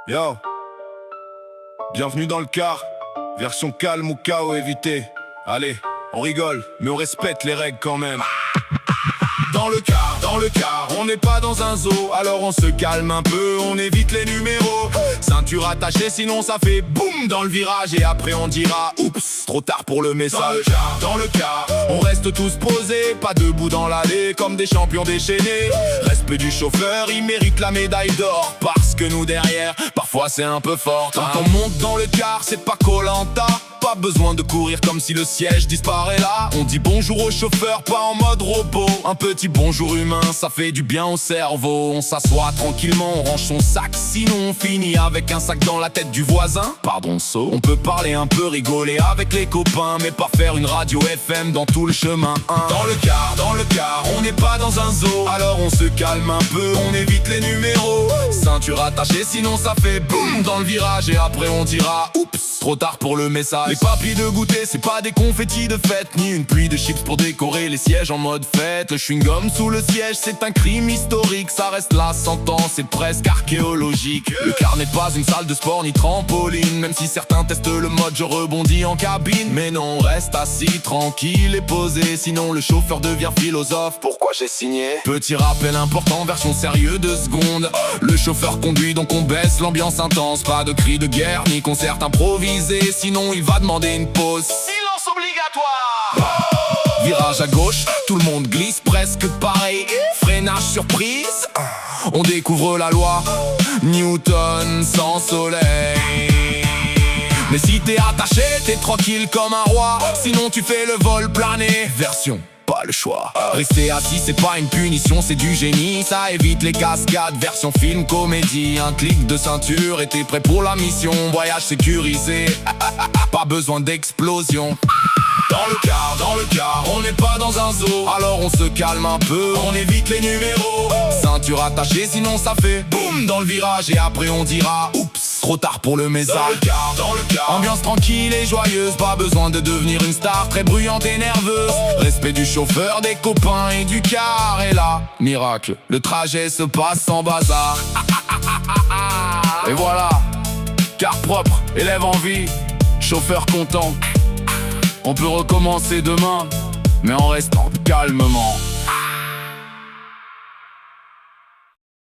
Yo, bienvenue dans le car. Version calme ou chaos évité. Allez, on rigole, mais on respecte les règles quand même. Dans le car, on n'est pas dans un zoo. Alors on se calme un peu, on évite les numéros. Ceinture attachée, sinon ça fait boum dans le virage. Et après on dira oups, trop tard pour le message. Dans le car, on reste tous posés, pas debout dans l'allée comme des champions déchaînés. Respect du chauffeur, il mérite la médaille d'or. Parce que nous derrière, parfois c'est un peu fort. Quand on monte dans le car, c'est pas Koh-Lanta. Pas besoin de courir comme si le siège disparaît là. On dit bonjour au chauffeur, pas en mode robot. Un petit bonjour humain, ça fait du bien au cerveau. On s'assoit tranquillement, on range son sac. Sinon on finit avec un sac dans la tête du voisin. Pardon so. On peut parler un peu, rigoler avec les copains, mais pas faire une radio FM dans tout le chemin. Dans le car, on n'est pas dans un zoo. Alors on se calme un peu, on évite les numéros. Ceinture attachée, sinon ça fait boum dans le virage. Et après on dira oups, trop tard pour le message. Les papilles de goûter, c'est pas des confettis de fête, ni une pluie de chips pour décorer les sièges en mode fête. Le chewing-gum sous le siège, c'est un crime historique. Ça reste là 100 ans, c'est presque archéologique. Le car n'est pas une salle de sport ni trampoline. Même si certains testent le mode je rebondis en cabine. Mais non, on reste assis, tranquille et posé. Sinon le chauffeur devient philosophe. Pourquoi j'ai signé? Petit rappel important, version sérieux 2 secondes. Le chauffeur conduit donc on baisse l'ambiance intense. Pas de cris de guerre ni concert improvisé. Sinon il va demander une pause. Silence obligatoire. Virage à gauche, tout le monde glisse presque pareil. Freinage surprise, on découvre la loi Newton sans soleil. Mais si t'es attaché, t'es tranquille comme un roi. Sinon tu fais le vol plané. Version pas le choix. Rester assis c'est pas une punition, c'est du génie. Ça évite les cascades, version film comédie. Un clic de ceinture et t'es prêt pour la mission. Voyage sécurisé, pas besoin d'explosion. Dans le car, on n'est pas dans un zoo. Alors on se calme un peu, on évite les numéros. Ceinture attachée, sinon ça fait boum dans le virage. Et après on dira oups, trop tard pour le message. Dans le car, ambiance tranquille et joyeuse. Pas besoin de devenir une star très bruyante et nerveuse. Respect du chauffeur, des copains et du car. Et là, miracle, le trajet se passe sans bazar. Et voilà, car propre, élève en vie, chauffeur content. On peut recommencer demain, mais en restant calmement.